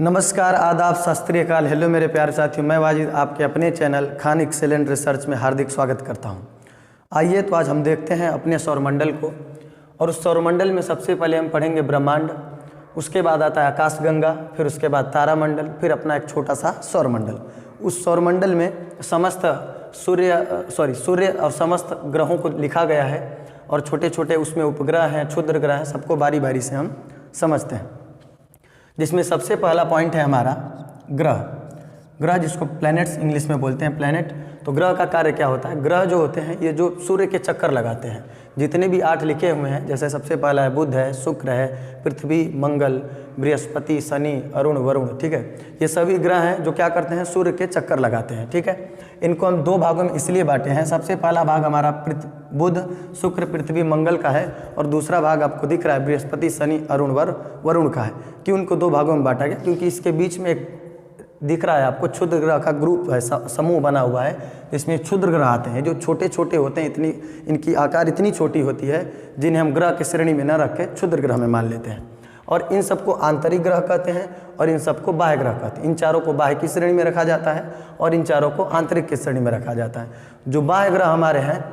नमस्कार, आदाब, शास्त्रीय काल। हेलो मेरे प्यारे साथियों, मैं वाजिद आपके अपने चैनल खान एक्सेलेंट रिसर्च में हार्दिक स्वागत करता हूं। आइए तो आज हम देखते हैं अपने सौरमंडल को। और उस सौरमंडल में सबसे पहले हम पढ़ेंगे ब्रह्मांड, उसके बाद आता है आकाशगंगा, फिर उसके बाद तारामंडल, फिर अपना एक छोटा सा सौरमंडल। उस सौरमंडल में समस्त सूर्य और समस्त ग्रहों को लिखा गया है और छोटे छोटे उसमें उपग्रह हैं, क्षुद्र ग्रह हैं, सबको बारी बारी से हम समझते हैं। जिसमें सबसे पहला पॉइंट है हमारा ग्रह, जिसको प्लैनेट्स इंग्लिश में बोलते हैं, प्लैनेट। तो ग्रह का कार्य क्या होता है? ग्रह जो होते हैं ये जो सूर्य के चक्कर लगाते हैं, जितने भी 8 लिखे हुए हैं, जैसे सबसे पहला है बुध है, शुक्र है, पृथ्वी, मंगल, बृहस्पति, शनि, अरुण, वरुण, ठीक है। ये सभी ग्रह हैं जो क्या करते हैं? सूर्य के चक्कर लगाते हैं, ठीक है। इनको हम 2 भागों में इसलिए बांटे हैं। सबसे पहला भाग हमारा बुध, शुक्र, पृथ्वी, मंगल का है और दूसरा भाग आपको दिख रहा है बृहस्पति, शनि, अरुण, वरुण का है। क्यों इनको 2 भागों में बांटा गया? क्योंकि इसके बीच में एक दिख रहा है आपको क्षुद्र ग्रह का ग्रुप है, समूह बना हुआ है, जिसमें क्षुद्र ग्रह आते हैं जो छोटे छोटे होते हैं, इनकी आकार इतनी छोटी होती है जिन्हें हम ग्रह की श्रेणी में न रख के क्षुद्र ग्रह में मान लेते हैं। और इन सबको आंतरिक ग्रह कहते हैं और इन सबको बाह्य ग्रह कहते हैं। इन चारों को बाह्य की श्रेणी में रखा जाता है और इन चारों को आंतरिक की श्रेणी में रखा जाता है। जो बाह्य ग्रह हमारे हैं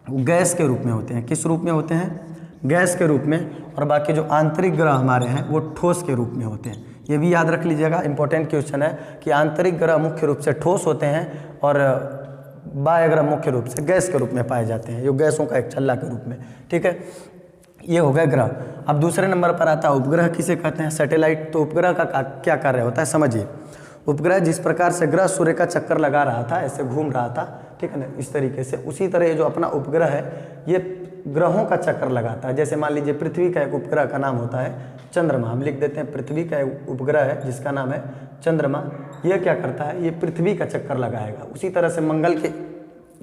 वो गैस के रूप में होते हैं। किस रूप में होते हैं? गैस के रूप में। और बाकी जो आंतरिक ग्रह हमारे हैं वो ठोस के रूप में होते हैं। ये भी याद रख लीजिएगा, इंपॉर्टेंट क्वेश्चन है कि आंतरिक ग्रह मुख्य रूप से ठोस होते हैं और बाह्य ग्रह मुख्य रूप से गैस के रूप में पाए जाते हैं, जो गैसों का एक छल्ला के रूप में, ठीक है। ये हो गया ग्रह। अब दूसरे नंबर पर आता है उपग्रह। किसे कहते हैं? सैटेलाइट। तो उपग्रह का क्या कार्य होता है समझिए। उपग्रह जिस प्रकार से ग्रह सूर्य का चक्कर लगा रहा था, ऐसे घूम रहा था, ठीक है ना, इस तरीके से, उसी तरह जो अपना उपग्रह है ये ग्रहों का चक्कर लगाता है। जैसे मान लीजिए पृथ्वी का एक उपग्रह का नाम होता है चंद्रमा। हम लिख देते हैं पृथ्वी का एक उपग्रह है जिसका नाम है चंद्रमा। ये क्या करता है? ये पृथ्वी का चक्कर लगाएगा। उसी तरह से मंगल के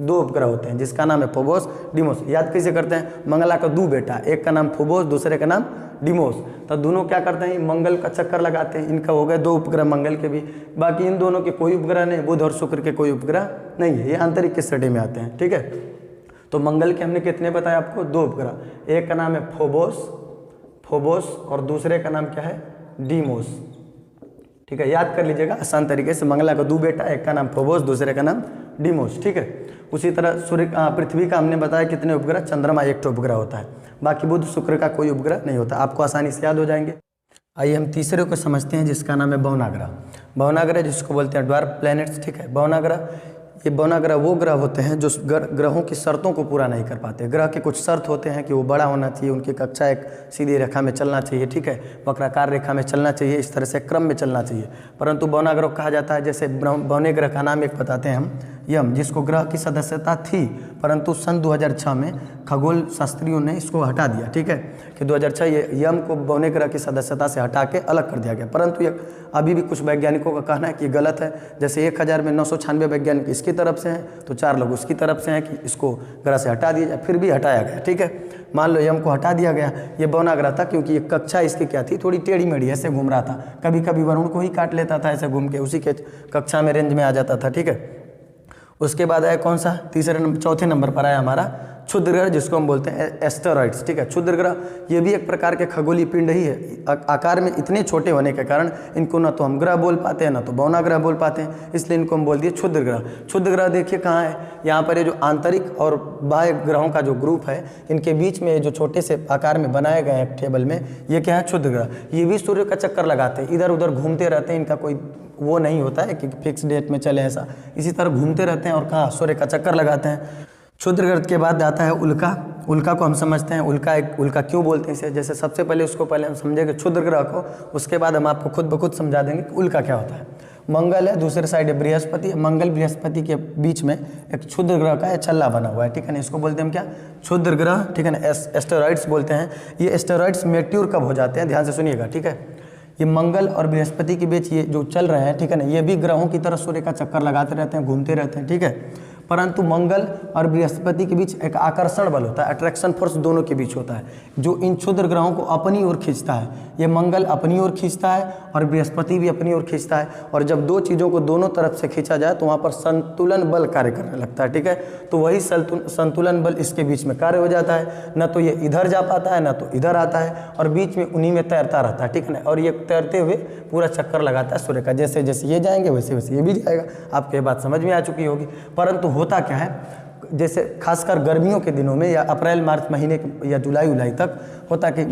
2 उपग्रह होते हैं जिसका नाम है फोबोस, डिमोस। याद कैसे करते हैं? मंगला का 2 बेटा, एक का नाम फोबोस, दूसरे का नाम डिमोस। तो दोनों क्या करते हैं? मंगल का चक्कर लगाते हैं। इनका हो गए 2 उपग्रह मंगल के भी। बाकी इन दोनों के कोई उपग्रह नहीं, बुध और शुक्र के कोई उपग्रह नहीं है, ये आंतरिक की श्रेणी में आते हैं, ठीक है। तो मंगल के हमने कितने बताया आपको? 2 उपग्रह। एक का नाम है फोबोस और दूसरे का नाम क्या है? डीमोस, ठीक है। याद कर लीजिएगा आसान तरीके से। मंगला का 2 बेटा, एक का नाम फोबोस, दूसरे का नाम डीमोस, ठीक है। उसी तरह पृथ्वी का हमने बताया कितने उपग्रह? चंद्रमा 1 उपग्रह होता है। बाकी बुध शुक्र का कोई उपग्रह नहीं होता। आपको आसानी से याद हो जाएंगे। आइए हम तीसरे को समझते हैं जिसका नाम है बौनाग्रह। बौनाग्रह जिसको बोलते हैं ड्वार्फ प्लैनेट्स, ठीक है। बौनाग्रह, ये बौनाग्रह वो ग्रह होते हैं जो ग्रहों की शर्तों को पूरा नहीं कर पाते। ग्रह के कुछ शर्त होते हैं कि वो बड़ा होना चाहिए, उनकी कक्षा एक सीधी रेखा में चलना चाहिए, ठीक है, वक्राकार रेखा में चलना चाहिए, इस तरह से क्रम में चलना चाहिए। परंतु बौनाग्रह कहा जाता है, जैसे बौने ग्रह का नाम एक बताते हैं हम, यम, जिसको ग्रह की सदस्यता थी, परंतु सन 2006 में खगोल शास्त्रियों ने इसको हटा दिया, ठीक है, कि 2006 ये यम को बौने ग्रह की सदस्यता से हटा के अलग कर दिया गया। परंतु ये अभी भी कुछ वैज्ञानिकों का कहना है कि गलत है। जैसे 1000 में 996 वैज्ञानिक इसकी तरफ से हैं तो 4 लोग उसकी तरफ से हैं कि इसको ग्रह से हटा दिया जाए, फिर भी हटाया गया, ठीक है। मान लो यम को हटा दिया गया, ये बौनाग्रह था क्योंकि ये कक्षा इसकी क्या थी? थोड़ी टेढ़ी मेढ़ी ऐसे घूम रहा था, कभी कभी वरुण को ही काट लेता था ऐसे घूम के, उसी के कक्षा में रेंज में आ जाता था, ठीक है। उसके बाद आया कौन सा? चौथे नंबर पर आया हमारा क्षुद्र ग्रह, जिसको हम बोलते हैं एस्टेरॉइड्स, ठीक है। क्षुद्र ग्रह ये भी एक प्रकार के खगोलीय पिंड ही है। आकार में इतने छोटे होने के कारण इनको ना तो हम ग्रह बोल पाते हैं ना तो बौनाग्रह बोल पाते हैं, इसलिए इनको हम बोल दिए क्षुद्र ग्रह। क्षुद्र ग्रह देखिए कहाँ है? यहाँ पर ये जो आंतरिक और बाह्य ग्रहों का जो ग्रुप है, इनके बीच में जो छोटे से आकार में बनाए गए हैं टेबल में, ये क्या है? क्षुद्र ग्रह। ये भी सूर्य का चक्कर लगाते हैं, इधर उधर घूमते रहते हैं, इनका कोई वो नहीं होता है कि फिक्स डेट में चले, ऐसा इसी तरह घूमते रहते हैं और कहाँ? सूर्य का चक्कर लगाते हैं। क्षुद्र ग्रह के बाद आता है उल्का। उल्का को हम समझते हैं, उल्का क्यों बोलते हैं इसे। जैसे सबसे पहले उसको पहले हम समझेंगे क्षुद्र ग्रह को, उसके बाद हम आपको खुद ब खुद समझा देंगे कि उल्का क्या होता है। मंगल है, दूसरे साइड है बृहस्पति। मंगल बृहस्पति के बीच में एक क्षुद्र ग्रह का छल्ला बना हुआ है, ठीक है ना, इसको बोलते हैं हम क्या? क्षुद्र ग्रह, ठीक है ना, एस्टेरॉइड्स बोलते हैं। ये एस्टेरॉइड्स मैट्योर कब हो जाते हैं? ध्यान से सुनिएगा, ठीक है। ये मंगल और बृहस्पति के बीच ये जो चल रहे हैं, ठीक है ना, ये भी ग्रहों की तरह सूर्य का चक्कर लगाते रहते हैं, घूमते रहते हैं, ठीक है। परंतु मंगल और बृहस्पति के बीच एक आकर्षण बल होता है, अट्रैक्शन फोर्स दोनों के बीच होता है, जो इन क्षुद्र ग्रहों को अपनी ओर खींचता है। ये मंगल अपनी ओर खींचता है और बृहस्पति भी अपनी ओर खींचता है, और जब दो चीज़ों को दोनों तरफ से खींचा जाए तो वहाँ पर संतुलन बल कार्य करने लगता है। ठीक है, तो वही संतुलन बल इसके बीच में कार्य हो जाता है, न तो ये इधर जा पाता है न तो इधर आता है, और बीच में उन्हीं में तैरता रहता है। ठीक है ना, और ये तैरते हुए पूरा चक्कर लगाता है सूर्य का, जैसे जैसे ये जाएंगे वैसे वैसे ये भी जाएगा। आपको ये बात समझ में आ चुकी होगी। परंतु होता क्या है, जैसे खासकर गर्मियों के दिनों में या अप्रैल मार्च महीने या जुलाई उलाई तक होता है कि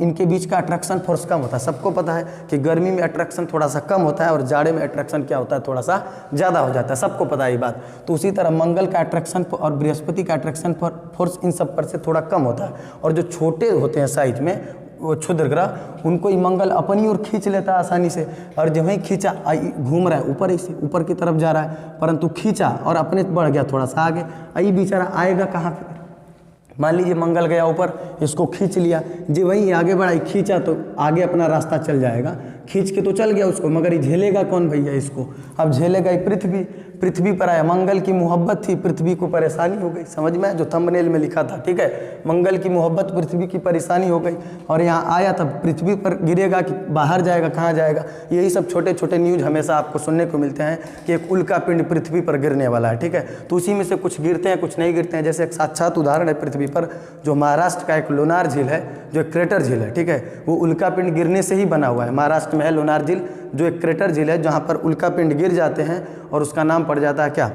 इनके बीच का अट्रैक्शन फोर्स कम होता है। सबको पता है कि गर्मी में अट्रैक्शन थोड़ा सा कम होता है और जाड़े में अट्रैक्शन क्या होता है, थोड़ा सा ज़्यादा हो जाता है, सबको पता है ये बात। तो उसी तरह मंगल का अट्रैक्शन और बृहस्पति का अट्रैक्शन फोर्स इन सब पर से थोड़ा कम होता है, और जो छोटे होते हैं साइज में वो क्षुद्र ग्रह, उनको ही मंगल अपनी ओर खींच लेता है आसानी से। और जब ही खींचा, घूम रहा है ऊपर ही से ऊपर की तरफ जा रहा है, परंतु खींचा और अपने बढ़ गया थोड़ा सा आगे, ये बेचारा आएगा कहाँ पे। मान लीजिए मंगल गया ऊपर, इसको खींच लिया, जो वहीं आगे बढ़ा, खींचा तो आगे अपना रास्ता चल जाएगा, खींच के तो चल गया उसको, मगर ये झेलेगा कौन भैया इसको। अब झेलेगा ये पृथ्वी पर आया, मंगल की मोहब्बत थी, पृथ्वी को परेशानी हो गई। समझ में, जो थंबनेल में लिखा था, ठीक है, मंगल की मोहब्बत, पृथ्वी की परेशानी हो गई, और यहाँ आया तब पृथ्वी पर गिरेगा कि बाहर जाएगा, कहाँ जाएगा। यही सब छोटे छोटे न्यूज हमेशा आपको सुनने को मिलते हैं कि एक उल्का पिंड पृथ्वी पर गिरने वाला है। ठीक है, तो उसी में से कुछ गिरते हैं, कुछ नहीं गिरते हैं। जैसे एक साक्षात उदाहरण है पृथ्वी पर, जो महाराष्ट्र का एक लोनार झील है, जो एक क्रेटर झील है। ठीक है, वो उल्का पिंड गिरने से ही बना हुआ है। महाराष्ट्र में है लोनार झील, जो एक क्रेटर झील है, जहाँ पर उल्का पिंड गिर जाते हैं और उसका नाम पड़ जाता है क्या,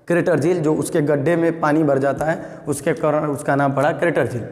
क्रेटर झील। जो उसके गड्ढे में पानी भर जाता है, उसके कारण उसका नाम पड़ा क्रेटर झील।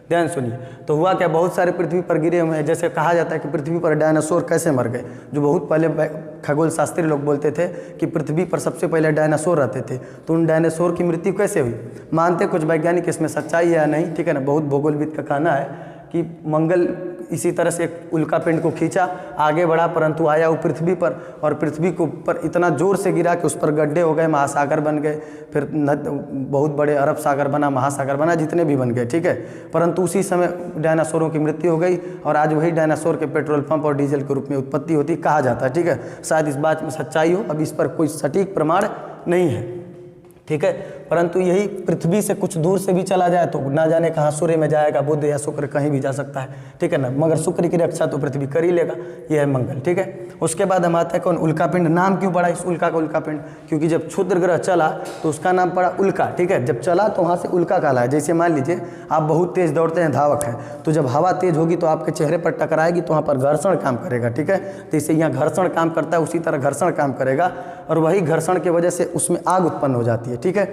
ध्यान सुनिए, तो हुआ क्या, बहुत सारे पृथ्वी पर गिरे हुए हैं। जैसे कहा जाता है कि पृथ्वी पर डायनासोर कैसे मर गए, जो बहुत पहले खगोल शास्त्री लोग बोलते थे कि पृथ्वी पर सबसे पहले डायनासोर रहते थे, तो उन डायनासोर की मृत्यु कैसे हुई। मानते कुछ वैज्ञानिक इसमें सच्चाई है या नहीं, ठीक है ना, बहुत भूगोलविद का कहना है कि मंगल इसी तरह से एक उल्का पिंड को खींचा, आगे बढ़ा, परंतु आया वो पृथ्वी पर, और पृथ्वी के ऊपर इतना जोर से गिरा कि उस पर गड्ढे हो गए, महासागर बन गए, फिर बहुत बड़े अरब सागर बना, महासागर बना, जितने भी बन गए। ठीक है, परंतु उसी समय डायनासोरों की मृत्यु हो गई, और आज वही डायनासोर के पेट्रोल पंप और डीजल के रूप में उत्पत्ति होती कहा जाता है। ठीक है, शायद इस बात में सच्चाई हो, अब इस पर कोई सटीक प्रमाण नहीं है। ठीक है, परंतु यही पृथ्वी से कुछ दूर से भी चला जाए तो ना जाने कहाँ सूर्य में जाएगा, बुध या शुक्र कहीं भी जा सकता है। ठीक है ना, मगर शुक्र की रक्षा तो पृथ्वी कर ही लेगा, यह है मंगल। ठीक है, उसके बाद हम आते हैं कौन, उल्का पिंड। नाम क्यों पड़ा इस उल्का का उल्का पिंड, क्योंकि जब क्षुद्र ग्रह चला तो उसका नाम पड़ा उल्का। ठीक है, जब चला तो वहाँ से उल्का कहला है। जैसे मान लीजिए आप बहुत तेज़ दौड़ते हैं, धावक हैं, तो जब हवा तेज़ होगी तो आपके चेहरे पर टकराएगी तो वहाँ पर घर्षण काम करेगा। ठीक है, जैसे यहाँ घर्षण काम करता है उसी तरह घर्षण काम करेगा, और वही घर्षण की वजह से उसमें आग उत्पन्न हो जाती है। ठीक है,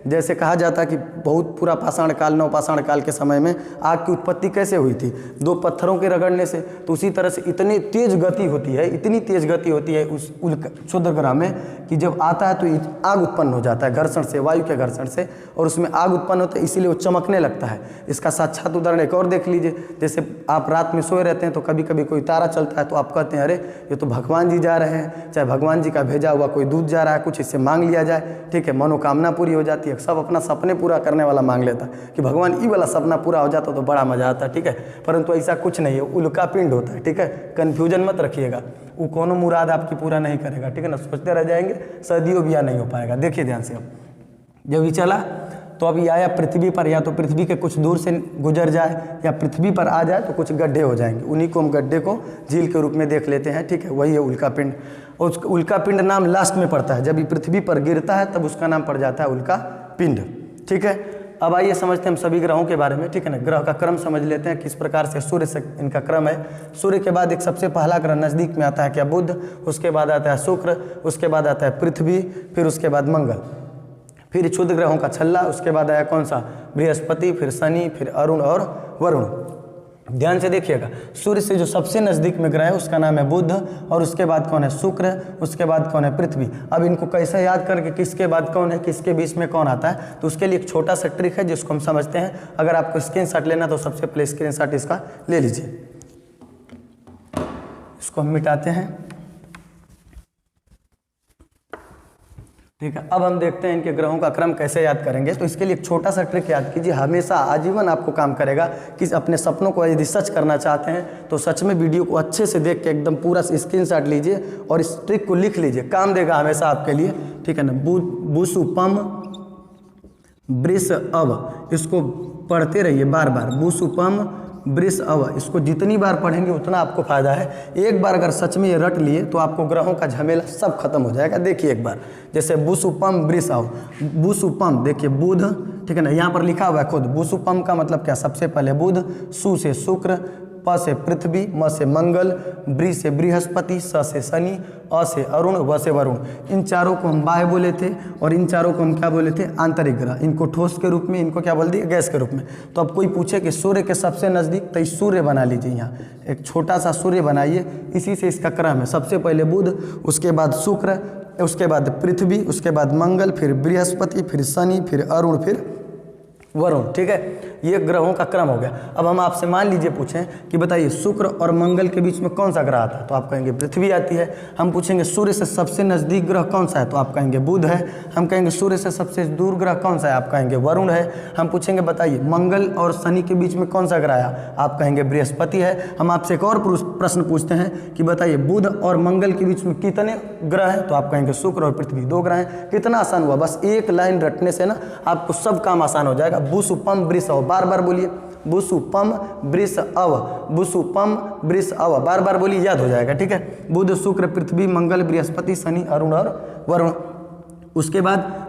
जैसे कहा जाता है कि बहुत पूरा पाषाण काल, नवपाषाण काल के समय में आग की उत्पत्ति कैसे हुई थी, दो पत्थरों के रगड़ने से। तो उसी तरह से इतनी तेज गति होती है, इतनी तेज गति होती है उस क्षुद्र ग्रह में कि जब आता है तो आग उत्पन्न हो जाता है घर्षण से, वायु के घर्षण से, और उसमें आग उत्पन्न होता है, इसीलिए वो चमकने लगता है। इसका साक्षात उदाहरण एक और देख लीजिए। जैसे आप रात में सोए रहते हैं तो कभी कभी कोई तारा चलता है तो आप कहते हैं अरे ये तो भगवान जी जा रहे हैं, चाहे भगवान जी का भेजा हुआ कोई दूध जा रहा है, कुछ इससे मांग लिया जाए। ठीक है, मनोकामना पूरी हो जाती है। सब अपना सपने पूरा करने वाला मांग लेता है कि भगवान ये वाला सपना पूरा हो जाता तो बड़ा मजा आता है। ठीक है, परंतु ऐसा कुछ नहीं है, उल्का पिंड होता है। ठीक है, कन्फ्यूजन मत रखिएगा, वो कोनो मुराद आपकी पूरा नहीं करेगा। ठीक है ना, सोचते रह जाएंगे, सदियों भी नहीं हो पाएगा। देखिए ध्यान से, अब जब ये चला तो अभी आया पृथ्वी पर, या तो पृथ्वी के कुछ दूर से गुजर जाए या पृथ्वी पर आ जाए तो कुछ गड्ढे हो जाएंगे, उन्हीं को हम गड्ढे को झील के रूप में देख लेते हैं। ठीक है, वही है उल्का पिंड। उस उल्का पिंड नाम लास्ट में पड़ता है, जब ये पृथ्वी पर गिरता है तब उसका नाम पड़ जाता है उल्का पिंड। ठीक है, अब आइए समझते हैं हम सभी ग्रहों के बारे में। ठीक है ना, ग्रह का क्रम समझ लेते हैं किस प्रकार से सूर्य से इनका क्रम है। सूर्य के बाद एक सबसे पहला ग्रह नज़दीक में आता है क्या, बुध, उसके बाद आता है शुक्र, उसके बाद आता है पृथ्वी, फिर उसके बाद मंगल, फिर क्षुद्र ग्रहों का छल्ला, उसके बाद आया कौन सा, बृहस्पति, फिर शनि, फिर अरुण और वरुण। ध्यान से देखिएगा, सूर्य से जो सबसे नज़दीक में ग्रह है उसका नाम है बुध, और उसके बाद कौन है शुक्र, उसके बाद कौन है पृथ्वी। अब इनको कैसे याद करके किसके बाद कौन है, किसके बीच में कौन आता है, तो उसके लिए एक छोटा सा ट्रिक है जिसको हम समझते हैं। अगर आपको स्क्रीनशॉट लेना तो सबसे पहले स्क्रीनशॉट इसका ले लीजिए। इसको हम मिटाते हैं। ठीक है, अब हम देखते हैं इनके ग्रहों का क्रम कैसे याद करेंगे। तो इसके लिए एक छोटा सा ट्रिक याद कीजिए, हमेशा आजीवन आपको काम करेगा कि अपने सपनों को यदि सच करना चाहते हैं तो सच में वीडियो को अच्छे से देख के एकदम पूरा स्क्रीनशॉट लीजिए और इस ट्रिक को लिख लीजिए, काम देगा हमेशा आपके लिए। ठीक है ना, बुसुपम वृष अव, इसको पढ़ते रहिए बार बार, बुसुपम वृष अव, इसको जितनी बार पढ़ेंगे उतना आपको फायदा है। एक बार अगर सच में ये रट लिए तो आपको ग्रहों का झमेला सब खत्म हो जाएगा। देखिए एक बार, जैसे बुसुपम वृष अव, बुसुपम देखिए बुध, ठीक है ना, यहाँ पर लिखा हुआ है खुद। बुसुपम का मतलब क्या, सबसे पहले बुध, सु से शुक्र, प से पृथ्वी, म से मंगल, बृ से बृहस्पति, स से शनि, अ से अरुण, व से वरुण। इन चारों को हम बाह्य बोले थे और इन चारों को हम क्या बोले थे, आंतरिक ग्रह। इनको ठोस के रूप में, इनको क्या बोल दिए, गैस के रूप में। तो अब कोई पूछे कि सूर्य के सबसे नज़दीक, तो सूर्य बना लीजिए, यहाँ एक छोटा सा सूर्य बनाइए, इसी से इसका क्रम है। सबसे पहले बुध, उसके बाद शुक्र, उसके बाद पृथ्वी, उसके बाद मंगल, फिर बृहस्पति, फिर शनि, फिर अरुण, फिर वरुण, ठीक है। ये ग्रहों का क्रम हो गया। अब हम आपसे मान लीजिए पूछें कि बताइए शुक्र और मंगल के बीच में कौन सा ग्रह आता है, तो आप कहेंगे पृथ्वी आती है। हम पूछेंगे सूर्य से सबसे नज़दीक ग्रह कौन सा है, तो आप कहेंगे बुध है। हम कहेंगे सूर्य से सबसे दूर ग्रह कौन सा है, आप कहेंगे वरुण है। हम पूछेंगे बताइए मंगल और शनि के बीच में कौन सा ग्रह है, आप कहेंगे बृहस्पति है। हम आपसे एक और प्रश्न पूछते हैं कि बताइए बुध और मंगल के बीच में कितने ग्रह हैं, तो आप कहेंगे शुक्र और पृथ्वी 2 ग्रह हैं। कितना आसान हुआ, बस एक लाइन रटने से ना आपको सब काम आसान हो जाएगा। बुसुपम वृष अव, बार बार बोलिए, बुसुपम वृष अव, बुसुपम वृष अव, बार बार बोलिए, याद हो जाएगा, ठीक है। बुध, शुक्र, पृथ्वी, मंगल, बृहस्पति, शनि, अरुण और वरुण। उसके बाद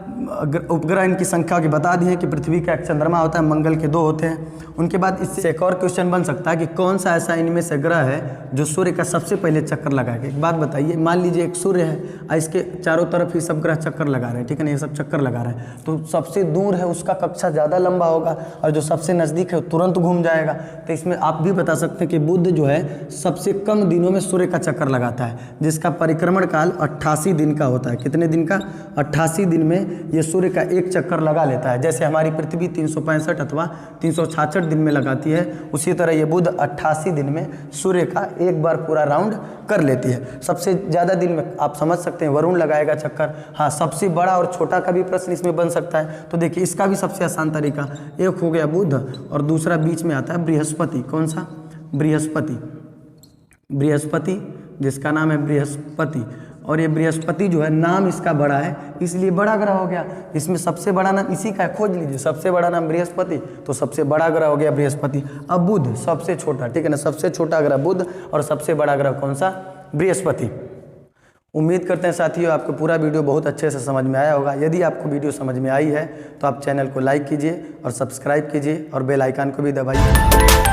उपग्रह इनकी संख्या की बता दी है कि पृथ्वी का एक चंद्रमा होता है, मंगल के 2 होते हैं। उनके बाद इससे एक और क्वेश्चन बन सकता है कि कौन सा ऐसा इनमें से ग्रह है जो सूर्य का सबसे पहले चक्कर लगाएगा। एक बात बताइए, मान लीजिए एक सूर्य है और इसके चारों तरफ ही सब ग्रह चक्कर लगा रहे हैं, ठीक है ना, ये सब चक्कर लगा रहे हैं, तो सबसे दूर है उसका कक्षा ज़्यादा लंबा होगा और जो सबसे नज़दीक है वो तुरंत घूम जाएगा। तो इसमें आप भी बता सकते हैं कि बुध जो है सबसे कम दिनों में सूर्य का चक्कर लगाता है, जिसका परिक्रमण काल 88 दिन का होता है। कितने दिन का, 88 दिन में ये सूर्य का एक चक्कर लगा लेता है। जैसे हमारी पृथ्वी 365 अथवा 366 दिन में लगाती है, उसी तरह ये बुध 88 दिन में सूर्य का एक बार पूरा राउंड कर लेती है। सबसे ज़्यादा दिन में आप समझ सकते हैं वरुण लगाएगा चक्कर। हाँ, सबसे बड़ा और छोटा का भी प्रश्न इसमें बन सकता है। तो देखिए इसका भी सबसे आसान तरीका, एक हो गया बुध और दूसरा बीच में आता है बृहस्पति। कौन सा, बृहस्पति, बृहस्पति जिसका नाम है बृहस्पति। और ये बृहस्पति जो है नाम इसका बड़ा है, इसलिए बड़ा ग्रह हो गया। इसमें सबसे बड़ा नाम इसी का है, खोज लीजिए, सबसे बड़ा नाम बृहस्पति, तो सबसे बड़ा ग्रह हो गया बृहस्पति। अब बुध सबसे छोटा, ठीक है ना, सबसे छोटा ग्रह बुध और सबसे बड़ा ग्रह कौन सा, बृहस्पति। उम्मीद करते हैं साथियों आपको पूरा वीडियो बहुत अच्छे से समझ में आया होगा। यदि आपको वीडियो समझ में आई है तो आप चैनल को लाइक कीजिए और सब्सक्राइब कीजिए और बेल आइकन को भी दबाइए।